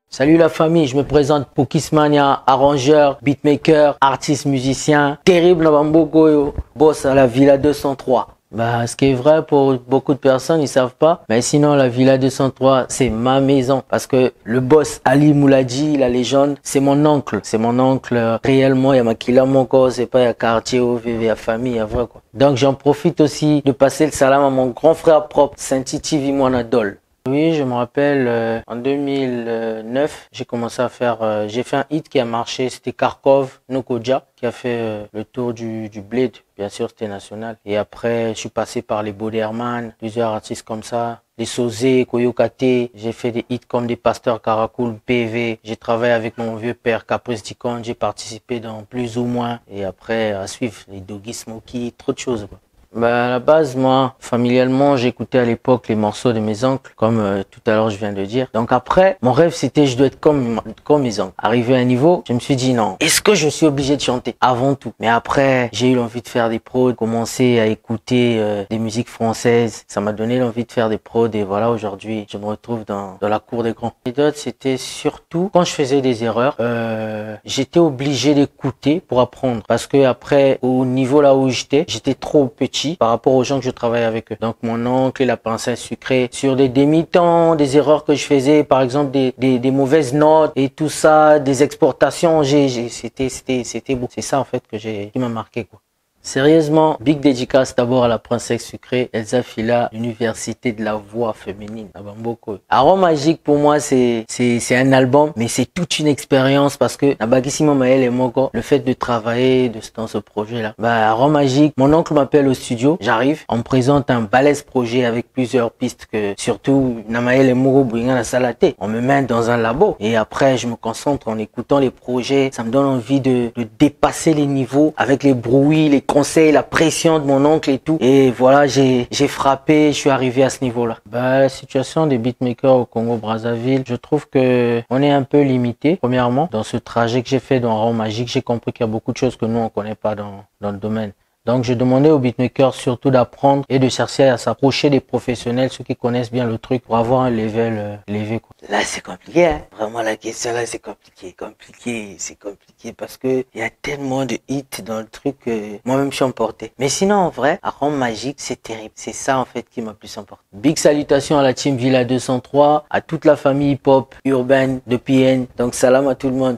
Salut la famille, je me présente Pokismania, arrangeur, beatmaker, artiste, musicien, terrible Bamboko, boss à la Villa 203. Ce qui est vrai pour beaucoup de personnes, ils savent pas. Mais sinon, la Villa 203, c'est ma maison. Parce que le boss Ali Mouladi, la légende, c'est mon oncle. C'est mon oncle réellement. Il y a Makila Moko, c'est pas il y a quartier, il y a famille, il y a vrai quoi. Donc j'en profite aussi de passer le salam à mon grand frère propre, Saint-Titi Vimoanadol. Oui, je me rappelle, en 2009, j'ai commencé à faire, j'ai fait un hit qui a marché, c'était Kharkov, Nokodja, qui a fait le tour du Bled, bien sûr c'était national. Et après, je suis passé par les Boderman, plusieurs artistes comme ça, les Sosé, Koyokate, j'ai fait des hits comme des Pasteurs Karakoul, PV, j'ai travaillé avec mon vieux père Caprice Dicon, j'ai participé dans plus ou moins, et après, à suivre, les Doggy Smokey, trop de choses, quoi. À la base, moi, familialement, j'écoutais à l'époque les morceaux de mes oncles, comme tout à l'heure je viens de dire. Donc après, mon rêve c'était je dois être comme mes oncles. Arrivé à un niveau, je me suis dit non, est-ce que je suis obligé de chanter avant tout? Mais après, j'ai eu l'envie de faire des prods, commencer à écouter des musiques françaises. Ça m'a donné l'envie de faire des prods et voilà, aujourd'hui, je me retrouve dans la cour des grands. Et d'autres, c'était surtout quand je faisais des erreurs, j'étais obligé d'écouter pour apprendre parce que après, au niveau là où j'étais trop petit par rapport aux gens que je travaille avec eux. Donc mon oncle et la princesse sucrée sur des demi-temps, des erreurs que je faisais, par exemple des mauvaises notes et tout ça, des exportations, c'était beau. C'est ça en fait qui m'a marqué quoi. Sérieusement, big dédicace d'abord à la princesse sucrée, Elsa Fila, l'université de la voix féminine à Bamboko. Arôme Magique pour moi c'est un album, mais c'est toute une expérience parce que Nabagissimo Maël et Moko, le fait de travailler dans ce projet là. Arôme Magique, mon oncle m'appelle au studio, j'arrive, on me présente un balèze projet avec plusieurs pistes que surtout Namaël et Moko Bouinga la Salaté. On me met dans un labo et après je me concentre en écoutant les projets, ça me donne envie de dépasser les niveaux avec les bruits, les conseils, la pression de mon oncle et tout. Et voilà, j'ai frappé, je suis arrivé à ce niveau-là. La situation des beatmakers au Congo-Brazzaville, je trouve que on est un peu limité. Premièrement, dans ce trajet que j'ai fait dans Arôme Magique, j'ai compris qu'il y a beaucoup de choses que nous, on connaît pas dans le domaine. Donc, je demandais aux beatmakers surtout d'apprendre et de chercher à s'approcher des professionnels, ceux qui connaissent bien le truc pour avoir un level élevé, quoi. Là, c'est compliqué, hein. Vraiment, la question là, c'est compliqué parce que il y a tellement de hits dans le truc que moi-même je suis emporté. Mais sinon, en vrai, Arôme Magique, c'est terrible. C'est ça, en fait, qui m'a plus emporté. Big salutations à la team Villa 203, à toute la famille hip-hop urbaine de PN. Donc, salam à tout le monde.